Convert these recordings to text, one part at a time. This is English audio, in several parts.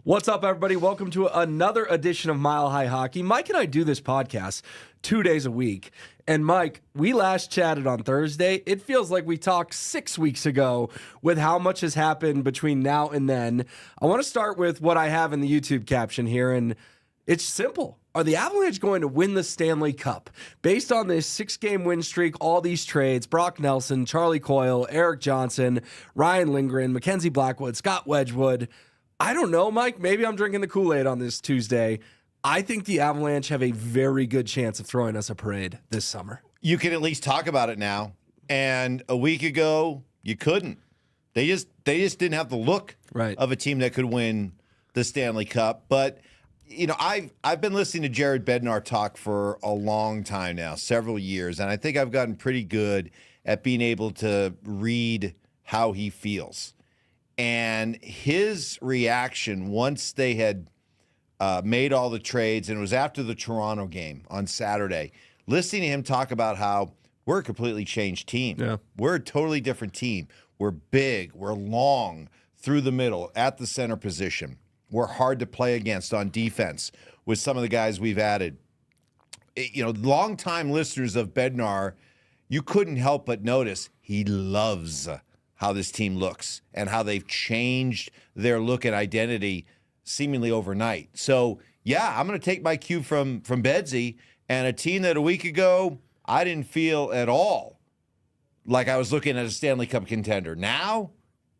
What's up, everybody? Welcome to another edition of Mile High Hockey. Mike and I do this podcast 2 days a week. And Mike, we last chatted on Thursday. It feels like we talked 6 weeks ago with how much has happened between now and then. I want to start with what I have in the YouTube caption here, and it's simple. Are the Avalanche going to win the Stanley Cup? Based on this 6-game win streak, all these trades, Brock Nelson, Charlie Coyle, Eric Johnson, Ryan Lindgren, Mackenzie Blackwood, Scott Wedgwood, I don't know, Mike. Maybe I'm drinking the Kool-Aid on this Tuesday. I think the Avalanche have a very good chance of throwing us a parade this summer. You can at least talk about it now. And a week ago, you couldn't. They just didn't have the look of a team that could win the Stanley Cup. But you know, I've been listening to Jared Bednar talk for a long time now, several years, and I think I've gotten pretty good at being able to read how he feels. And his reaction once they had made all the trades, and it was after the Toronto game on Saturday, listening to him talk about how we're a completely changed team. Yeah. We're a totally different team. We're big. We're long through the middle at the center position. We're hard to play against on defense with some of the guys we've added. You know, longtime listeners of Bednar, you couldn't help but notice he loves how this team looks and how they've changed their look and identity seemingly overnight. So, yeah, I'm going to take my cue from Bedsy, and a team that a week ago I didn't feel at all like I was looking at a Stanley Cup contender. Now,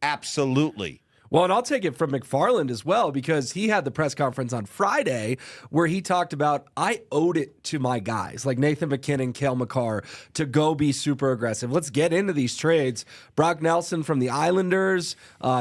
absolutely. Well, and I'll take it from McFarland as well, because he had the press conference on Friday where he talked about, I owed it to my guys like Nathan McKinnon, Cale Makar to go be super aggressive. Let's get into these trades. Brock Nelson from the Islanders,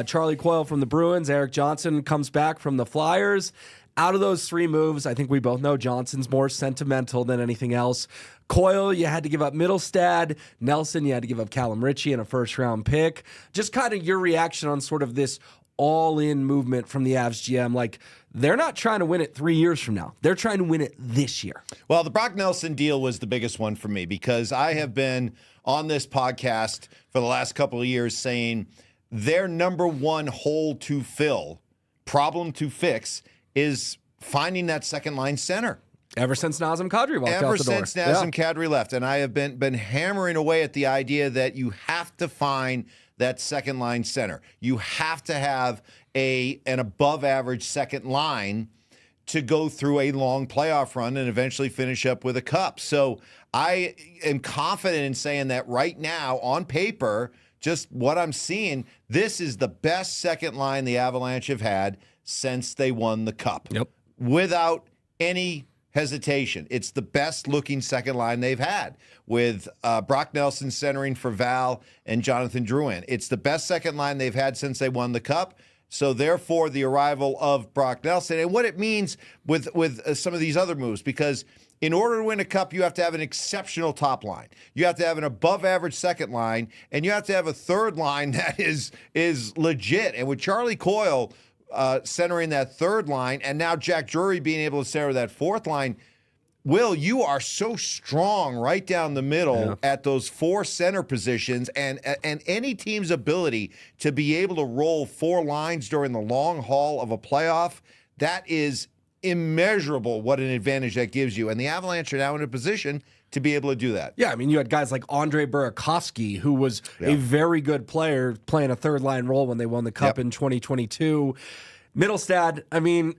Charlie Coyle from the Bruins, Eric Johnson comes back from the Flyers. Out of those three moves, I think we both know Johnson's more sentimental than anything else. Coyle, you had to give up Middlestad. Nelson, you had to give up Callum Ritchie and a first-round pick. Just kind of your reaction on sort of this all-in movement from the Avs GM. Like, they're not trying to win it 3 years from now. They're trying to win it this year. Well, the Brock Nelson deal was the biggest one for me, because I have been on this podcast for the last couple of years saying their number one hole to fill, problem to fix, is finding that second-line center. Ever since Nazem Kadri walked out the door. Ever since Nazem Kadri left. And I have been hammering away at the idea that you have to find that second-line center. You have to have an above-average second line to go through a long playoff run and eventually finish up with a cup. So I am confident in saying that right now, on paper, just what I'm seeing, this is the best second line the Avalanche have had since they won the cup. Yep. Without any hesitation. It's the best looking second line they've had, with Brock Nelson centering for Val and Jonathan Drouin. It's the best second line they've had since they won the cup. So therefore, the arrival of Brock Nelson and what it means with some of these other moves, because in order to win a cup, you have to have an exceptional top line. You have to have an above-average second line, and you have to have a third line that is legit. And with Charlie Coyle centering that third line, and now Jack Drury being able to center that fourth line, Will, you are so strong right down the middle at those four center positions, and any team's ability to be able to roll four lines during the long haul of a playoff, that is immeasurable what an advantage that gives you. And the Avalanche are now in a position to be able to do that. Yeah, I mean, you had guys like Andre Burakovsky, who was a very good player playing a third-line role when they won the Cup in 2022. Middlestad, I mean,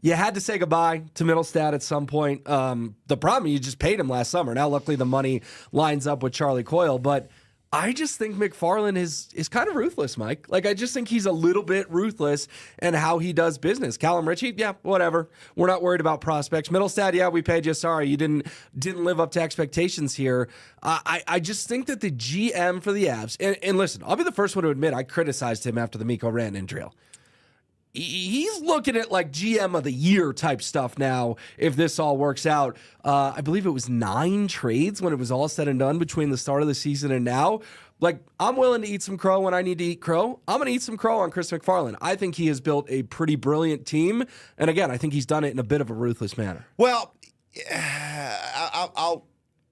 you had to say goodbye to Middlestad at some point. The problem, you just paid him last summer. Now, luckily, the money lines up with Charlie Coyle, but I just think McFarland is kind of ruthless, Mike. Like, I just think he's a little bit ruthless in how he does business. Callum Ritchie, yeah, whatever. We're not worried about prospects. Middlestad, yeah, we paid you. Sorry, you didn't live up to expectations here. I just think that the GM for the Avs, and listen, I'll be the first one to admit I criticized him after the Mikko Rantanen drill. He's looking at like GM of the year type stuff now if this all works out. I believe it was 9 trades when it was all said and done between the start of the season and now. Like, I'm willing to eat some crow when I need to eat crow. I'm going to eat some crow on Chris McFarland. I think he has built a pretty brilliant team. And again, I think he's done it in a bit of a ruthless manner. Well,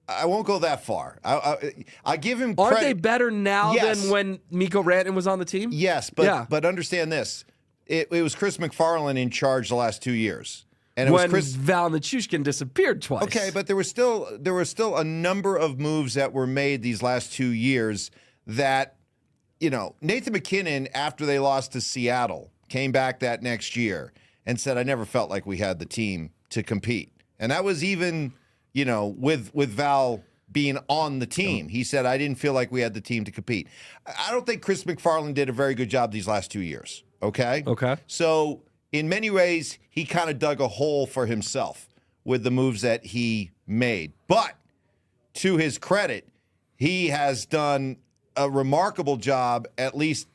I won't go that far. I give him credit. Aren't they better now than when Mikko Rantanen was on the team? Yes, but understand this. it was Chris McFarland in charge the last 2 years. And it when was Chris Val Nichushkin disappeared twice. Okay, but there was still a number of moves that were made these last 2 years that, Nathan MacKinnon, after they lost to Seattle, came back that next year and said, I never felt like we had the team to compete. And that was even, with Val being on the team. He said, I didn't feel like we had the team to compete. I don't think Chris McFarland did a very good job these last 2 years, okay? Okay. So in many ways, he kind of dug a hole for himself with the moves that he made. But to his credit, he has done a remarkable job, at least,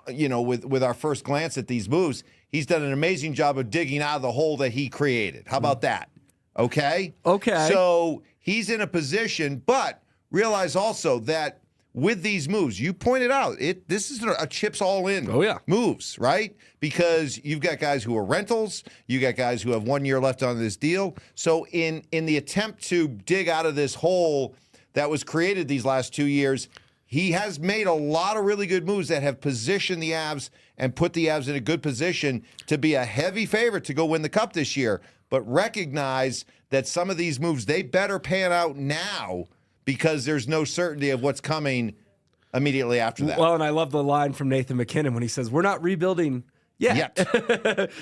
with our first glance at these moves. He's done an amazing job of digging out of the hole that he created. How about that? Okay? Okay. So he's in a position, but realize also that with these moves, you pointed out, this is a chips all in moves, right? Because you've got guys who are rentals, you got guys who have 1 year left on this deal. So in the attempt to dig out of this hole that was created these last 2 years, he has made a lot of really good moves that have positioned the Avs and put the Avs in a good position to be a heavy favorite to go win the Cup this year. But recognize that some of these moves, they better pan out now because there's no certainty of what's coming immediately after that. Well, and I love the line from Nathan MacKinnon when he says, we're not rebuilding yet.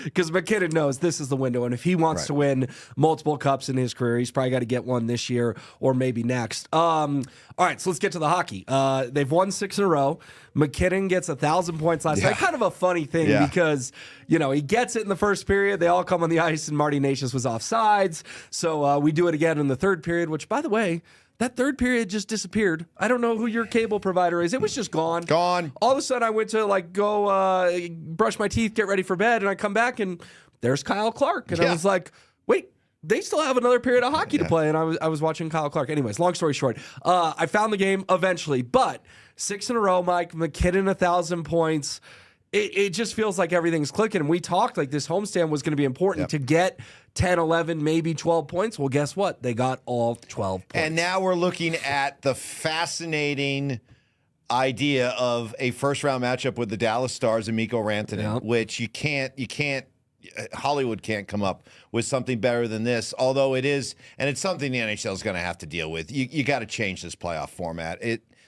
Because MacKinnon knows this is the window, and if he wants to win multiple Cups in his career, he's probably got to get one this year or maybe next. All right, so let's get to the hockey. They've won 6 in a row. MacKinnon gets 1,000 points last night. Kind of a funny thing because, he gets it in the first period. They all come on the ice, and Marty Nashis was offsides. So we do it again in the third period, which, by the way, that third period just disappeared. I don't know who your cable provider is. It was just gone. Gone. All of a sudden, I went to go brush my teeth, get ready for bed, and I come back, and there's Kyle Clark. And I was like, wait, they still have another period of hockey to play. And I was watching Kyle Clark. Anyways, long story short, I found the game eventually. But 6 in a row, Mike, MacKinnon 1,000 points. It just feels like everything's clicking. And we talked like this homestand was going to be important to get 10, 11, maybe 12 points. Well, guess what? They got all 12 points. And now we're looking at the fascinating idea of a first-round matchup with the Dallas Stars and Mikko Rantanen, which you can't, Hollywood can't come up with something better than this, although it is, and it's something the NHL is going to have to deal with. You got to change this playoff format.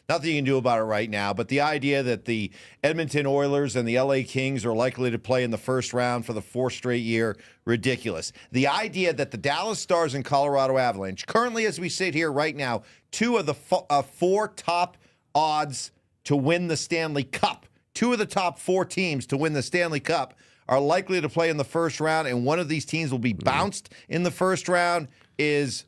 Nothing you can do about it right now, but the idea that the Edmonton Oilers and the LA Kings are likely to play in the first round for the 4th straight year, ridiculous. The idea that the Dallas Stars and Colorado Avalanche, currently as we sit here right now, 2 of the 4 top odds to win the Stanley Cup, 2 of the top 4 teams to win the Stanley Cup are likely to play in the first round, and one of these teams will be bounced in the first round is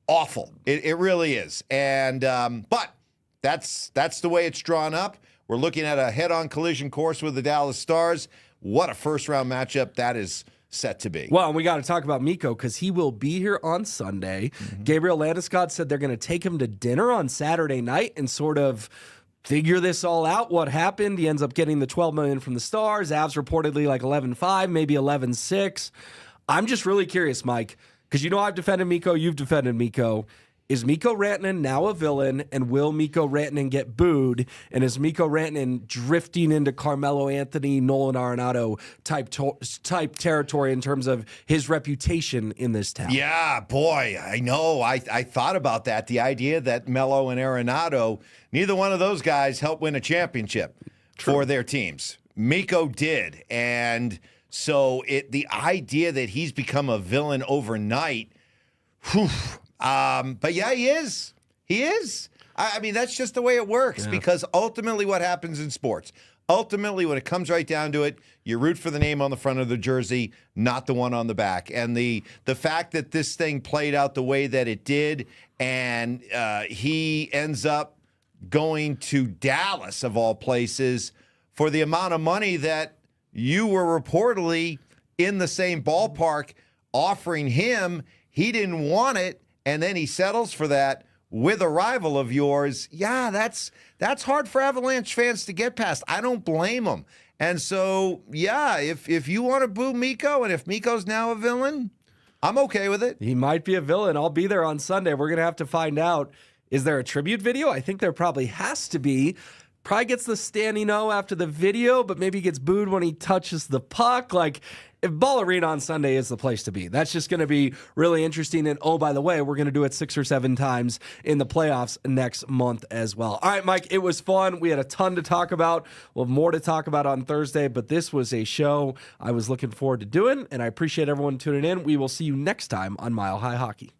awful. It really is. And but that's the way it's drawn up. We're looking at a head-on collision course with the Dallas Stars. What a first-round matchup that is set to be. Well, and we got to talk about Mikko because he will be here on Sunday. Gabriel Landeskog said they're going to take him to dinner on Saturday night and sort of figure this all out, what happened. He ends up getting the $12 million from the Stars. Avs reportedly like 11-5, maybe 11-6. I'm just really curious, Mike, because I've defended Mikko, you've defended Mikko. Is Mikko Rantanen now a villain, and will Mikko Rantanen get booed? And is Mikko Rantanen drifting into Carmelo Anthony, Nolan Arenado type territory in terms of his reputation in this town? Yeah, boy, I know. I thought about that. The idea that Melo and Arenado, neither one of those guys helped win a championship for their teams. Mikko did, and so the idea that he's become a villain overnight, whew. But yeah, he is. He is. I mean, that's just the way it works because ultimately what happens in sports, ultimately when it comes right down to it, you root for the name on the front of the jersey, not the one on the back. And the fact that this thing played out the way that it did and he ends up going to Dallas, of all places, for the amount of money that you were reportedly in the same ballpark offering him, he didn't want it. And then he settles for that with a rival of yours. Yeah, that's hard for Avalanche fans to get past. I don't blame them. And so, yeah, if you want to boo Mikko and if Mikko's now a villain, I'm okay with it. He might be a villain. I'll be there on Sunday. We're going to have to find out. Is there a tribute video? I think there probably has to be. Probably gets the standing O after the video, but maybe gets booed when he touches the puck. Like, if Ball Arena on Sunday is the place to be. That's just going to be really interesting. And oh, by the way, we're going to do it 6 or 7 times in the playoffs next month as well. All right, Mike, it was fun. We had a ton to talk about. We'll have more to talk about on Thursday, but this was a show I was looking forward to doing, and I appreciate everyone tuning in. We will see you next time on Mile High Hockey.